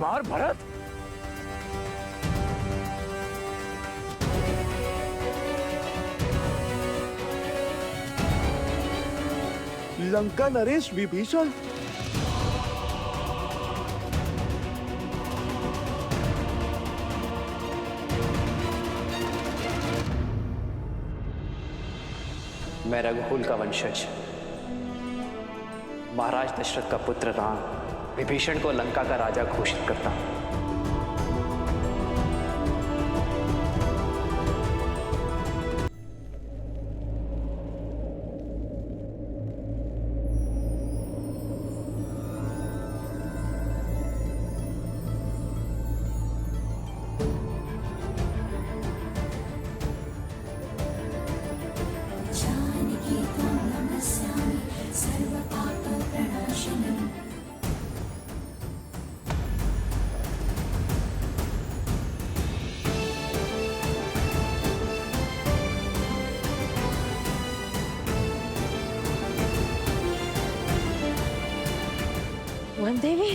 कुमार भरत? लंका नरेश विभीषण? मैं रघुकुल का वंशज महाराज दशरथ का पुत्र राम विभीषण को लंका का राजा घोषित करता हूं। वन देवी,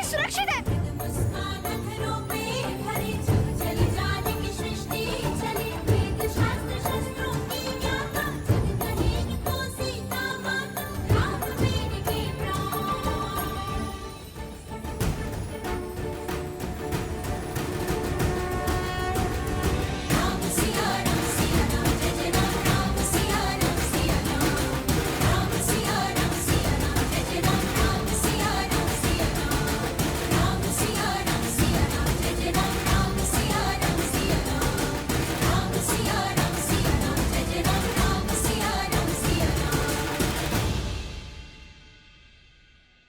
सुरक्षित है।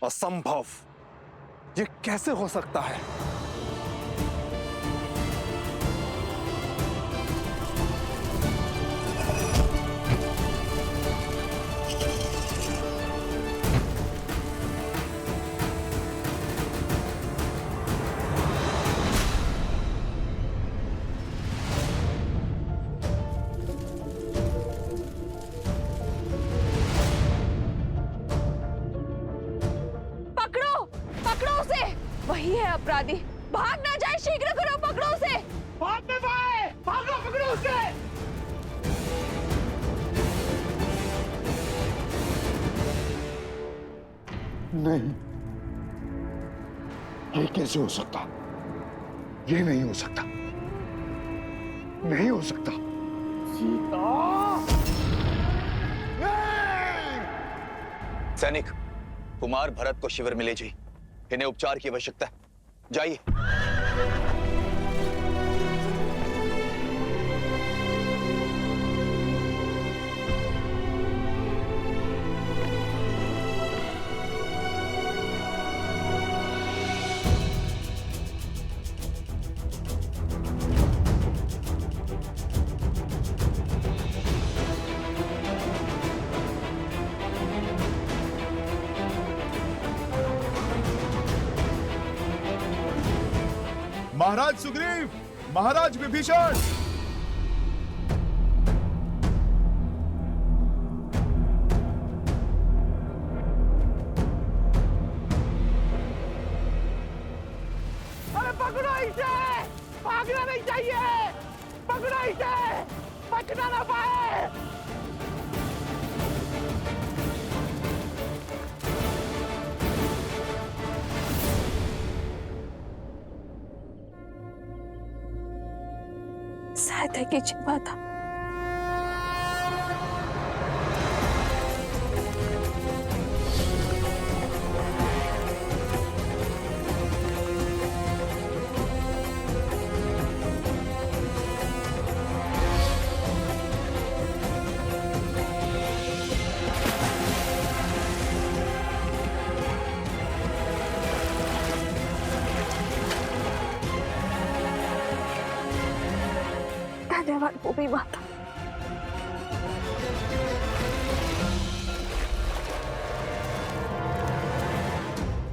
असंभव! ये कैसे हो सकता है? वही है अपराधी। भाग ना जाए, शीघ्र करो, पकड़ो उसे। भाग में पाए, भागो, पकड़ो उसे। नहीं, ये कैसे हो सकता? ये नहीं हो सकता, नहीं हो सकता। सीता! सैनिक, कुमार भरत को शिविर में ले जाइए। इन्हें उपचार की आवश्यकता है। जाइए। महाराज सुग्रीव, महाराज विभीषण! अरे पकड़ो इसे! भागना नहीं चाहिए! पकड़ो इसे! बचना ना पाए! सहायता कीजिए माता। धन्यवाद भूमि माता।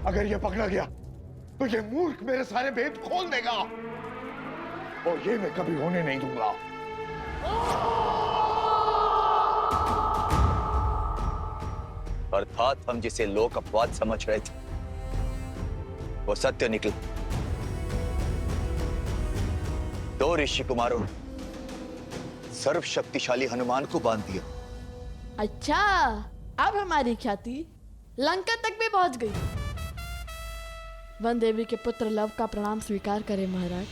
अगर यह पकड़ा गया तो ये मूर्ख मेरे सारे भेद खोल देगा और ये मैं कभी होने नहीं दूंगा। अर्थात हम जिसे लोक अपवाद समझ रहे थे वो सत्य निकला। दो ऋषि कुमारों ने सर्वशक्तिशाली हनुमान को बांध दिया। अच्छा, अब हमारी ख्याति लंका तक भी पहुंच गई। वन देवी के पुत्र लव का प्रणाम स्वीकार करें महाराज।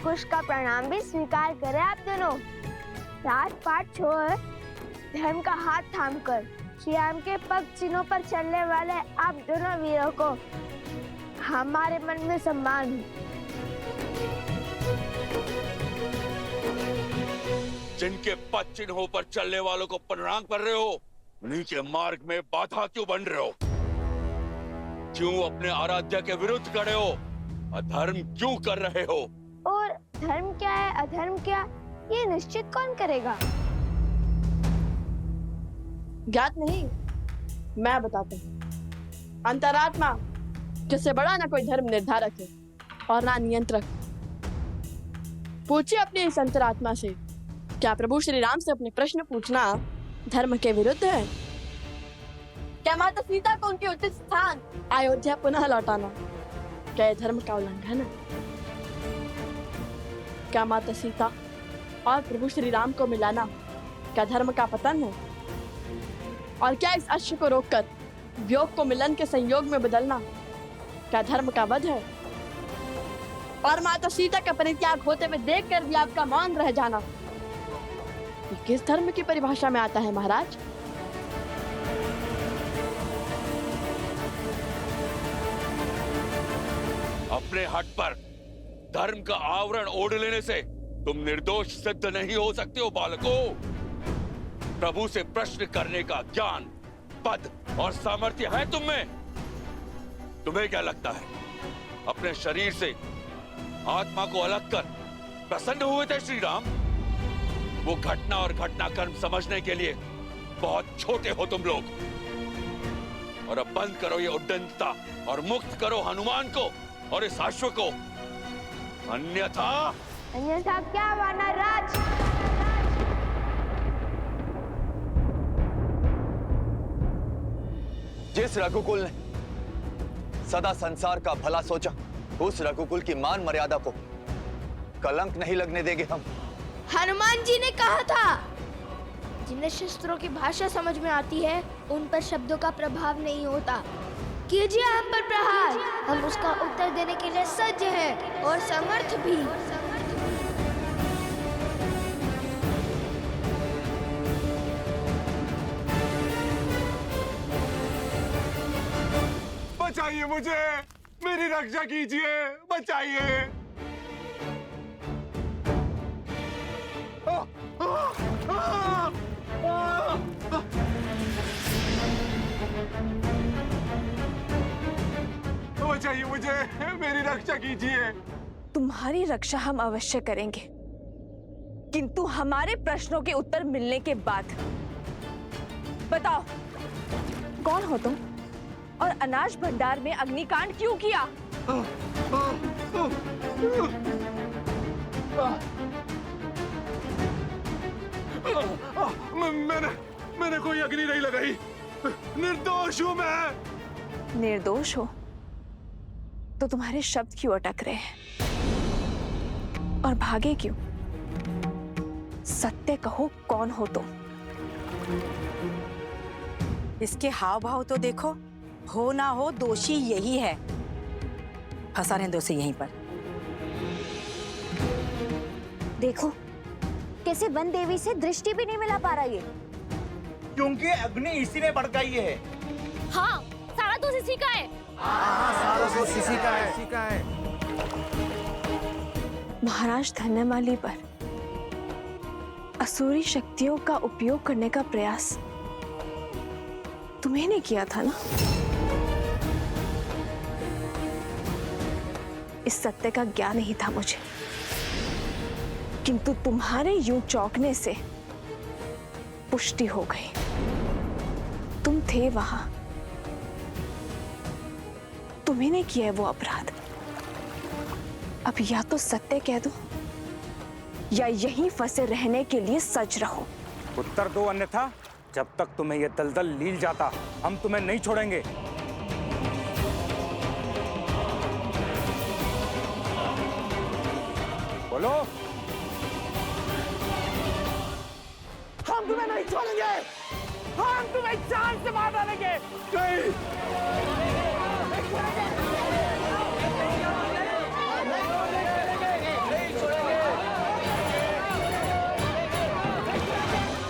कुश का प्रणाम भी स्वीकार करें आप दोनों। राजपाट छोड़ धर्म का हाथ थामकर श्री राम के पग चिन्हों पर चलने वाले आप दोनों वीरों को हमारे मन में सम्मान है। जिनके पद चिन्हों पर चलने वालों को प्रणाम कर रहे हो, उन्हीं के मार्ग में बाधा क्यों बन रहे हो? क्यों अपने आराध्य के विरुद्ध खड़े हो? अधर्म क्यों कर रहे हो? और धर्म क्या है अधर्म क्या, ये निश्चित कौन करेगा? ज्ञात नहीं, मैं बताता हूँ। अंतरात्मा, जिससे बड़ा ना कोई धर्म निर्धारक है और ना नियंत्रक। पूछिए अपनी इस अंतरात्मा से, क्या प्रभु श्री राम से अपने प्रश्न पूछना धर्म के विरुद्ध है? क्या माता सीता को उनके उचित स्थान अयोध्या पुनः लौटाना क्या ये धर्म का उल्लंघन है? क्या माता सीता और प्रभु श्री राम को मिलाना क्या धर्म का पतन है? और क्या इस अश्व को रोककर वियोग को मिलन के संयोग में बदलना क्या धर्म का वध है? और माता सीता का परित्याग होते हुए देखकर भी आपका मौन रह जाना ये किस धर्म की परिभाषा में आता है महाराज? अपने हट पर धर्म का आवरण ओढ़ लेने से तुम निर्दोष सिद्ध नहीं हो सकते हो बालकों। प्रभु से प्रश्न करने का ज्ञान, पद और सामर्थ्य है तुम में। तुम्हें क्या लगता है अपने शरीर से आत्मा को अलग कर प्रसन्न हुए थे श्री राम? वो घटना और घटनाक्रम समझने के लिए बहुत छोटे हो तुम लोग। और अब बंद करो ये उद्दंडता और मुक्त करो हनुमान को और इस अश्व को, अन्यथा क्या वानर राज? जिस रघुकुल ने सदा संसार का भला सोचा, उस रघुकुल की मान मर्यादा को कलंक नहीं लगने देंगे हम। हनुमान जी ने कहा था, जिन्हें शस्त्रों की भाषा समझ में आती है उन पर शब्दों का प्रभाव नहीं होता। कीजिए हम पर प्रहार, हम उसका उत्तर देने के लिए सज्ज हैं और समर्थ भी। बचाइए मुझे, मेरी रक्षा कीजिए, बचाइए। बचाइए मुझे, मेरी रक्षा कीजिए। तुम्हारी रक्षा हम अवश्य करेंगे, किंतु हमारे प्रश्नों के उत्तर मिलने के बाद। बताओ, कौन हो तुम और अनाज भंडार में अग्निकांड क्यों किया? मैंने कोई अग्नि नहीं लगाई, निर्दोष हूं मैं। निर्दोष हो तो तुम्हारे शब्द क्यों अटक रहे हैं और भागे क्यों? सत्य कहो, कौन हो तुम? इसके हाव भाव तो देखो, हो ना हो दोषी यही है। फंसा रहे दोषी यहीं पर। देखो कैसे वन देवी से दृष्टि भी नहीं मिला पा रहा ये। क्योंकि अग्नि इसी ने भड़काई है। हाँ, सारा दोष इसी का है। महाराज धन्यमाली पर असुरी शक्तियों का उपयोग करने का प्रयास तुम्हें नहीं किया था ना? इस सत्य का ज्ञान नहीं था मुझे, किंतु तुम्हारे यूं चौंकने से पुष्टि हो गई। तुम थे वहां, तुम्ही ने किया है वो अपराध। अब या तो सत्य कह दो या यहीं फंसे रहने के लिए सच रहो। उत्तर दो, अन्यथा जब तक तुम्हें यह दलदल लील जाता हम तुम्हें नहीं छोड़ेंगे। बोलो। हम तुम्हें नहीं छोड़ेंगे, हम तुम्हें जान से मार डालेंगे। नहीं।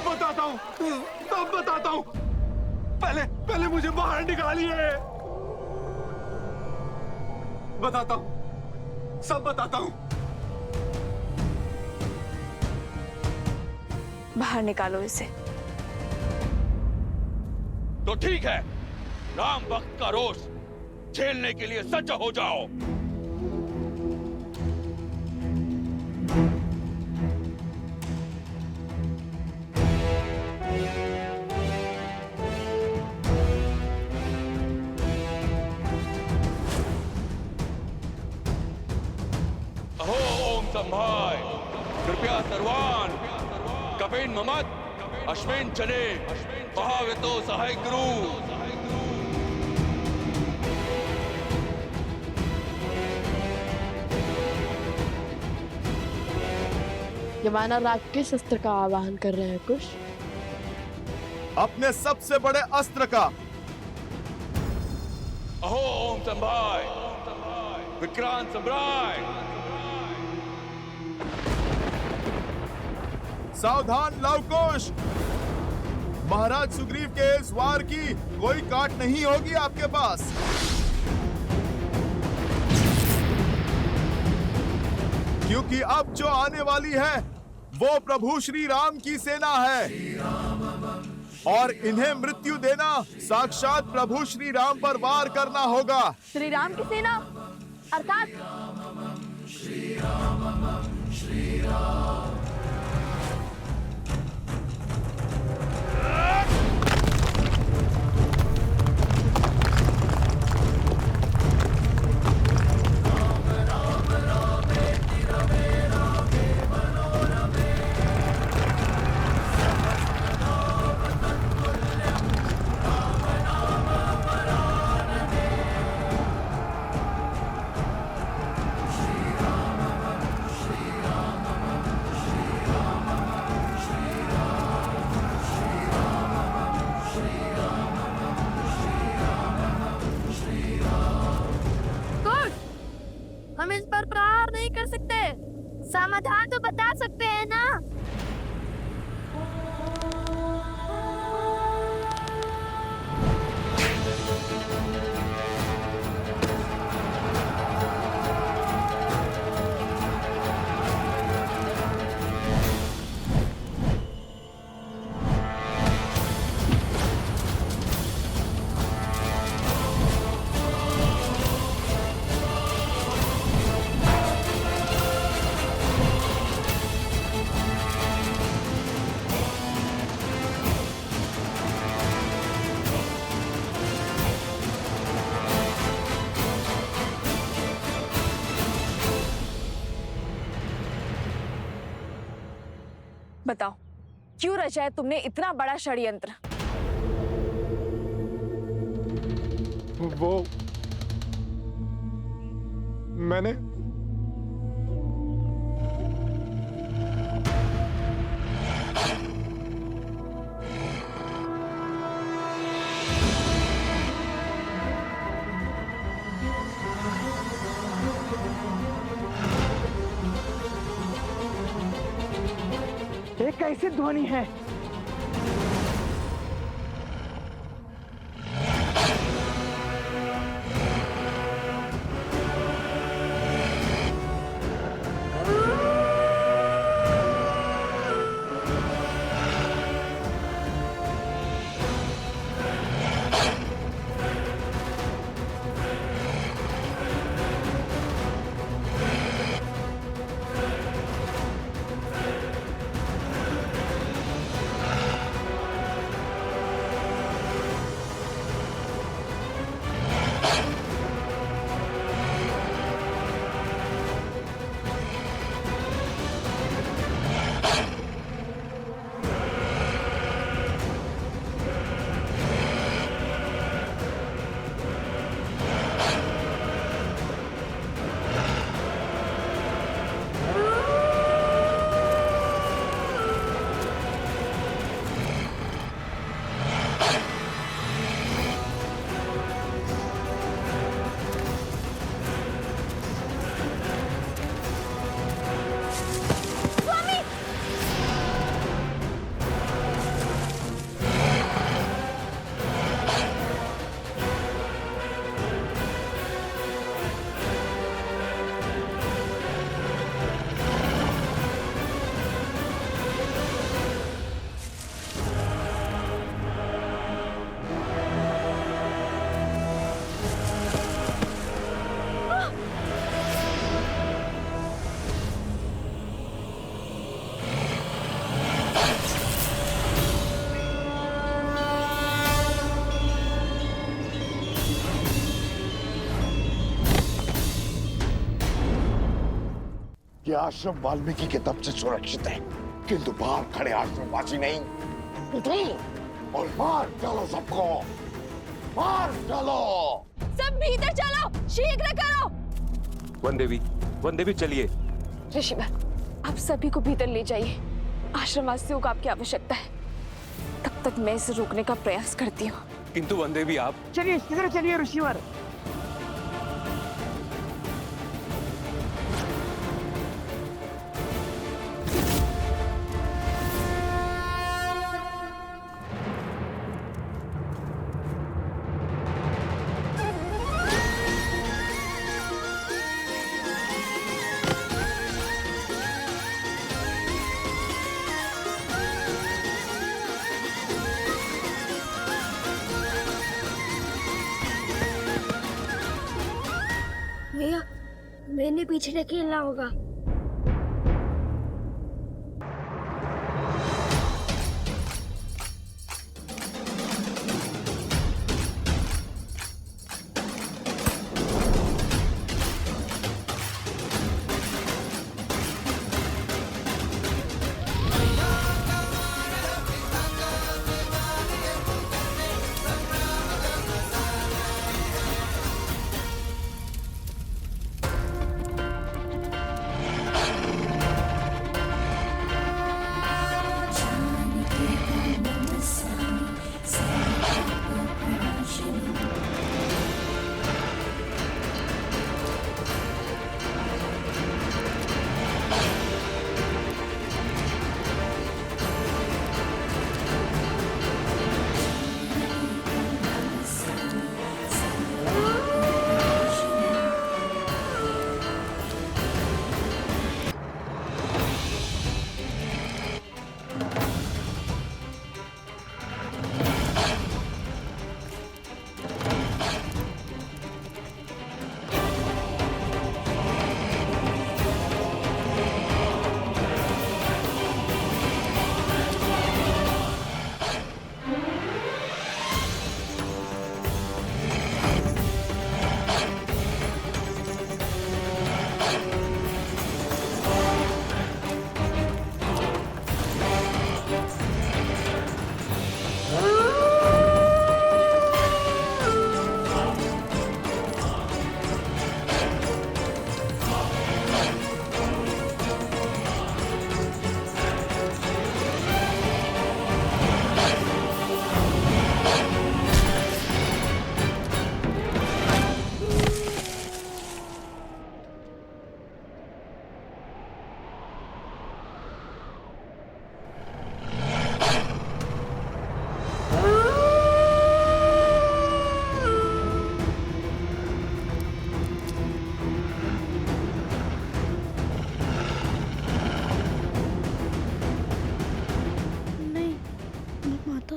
बताता हूँ, तब बताता हूँ। पहले मुझे बाहर निकालिए। बताता हूँ, सब बताता हूँ। बाहर निकालो इसे। तो ठीक है, राम भक्त का रोष झेलने के लिए सज्ज हो जाओ। अहो ओम संभाय, कृपया सर्वान कपेन ममत अश्वेन चले महावेतो सहाय गुरु। यवाना राग किस अस्त्र का आवाहन कर रहे हैं कुश? अपने सबसे बड़े अस्त्र का। अहो ओम संभाय, विक्रांत सम्राय। सावधान लवकुश, महाराज सुग्रीव के इस वार की कोई काट नहीं होगी आपके पास। क्योंकि अब जो आने वाली है वो प्रभु श्री राम की सेना है और इन्हें मृत्यु देना साक्षात प्रभु श्री राम पर वार करना होगा। श्री राम की सेना अर्थात हम इस पर प्रहार नहीं कर सकते, समाधान तो बता सकते हैं ना। बताओ, क्यों रचा है तुमने इतना बड़ा षड्यंत्र? वो मैंने ये कैसी ध्वनि है? ये आश्रम वाल्मीकि के तब से सुरक्षित है, किंतु बाहर खड़े आश्रमवासी नहीं। उठो और मार डालो सबको, मार डालो। सब भीतर चलो, शीघ्र करो। वन देवी चलिए। ऋषिवर, आप सभी को भीतर ले जाइए। आश्रमवासियों को आपकी आवश्यकता है। तब तक मैं इसे रोकने का प्रयास करती हूँ। किंतु वन देवी आप। चलिए शीघ्र चलिए ऋषिवर। भैया, मैंने पीछे ढकेलना होगा।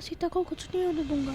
सीता को कुछ नहीं होने दूंगा।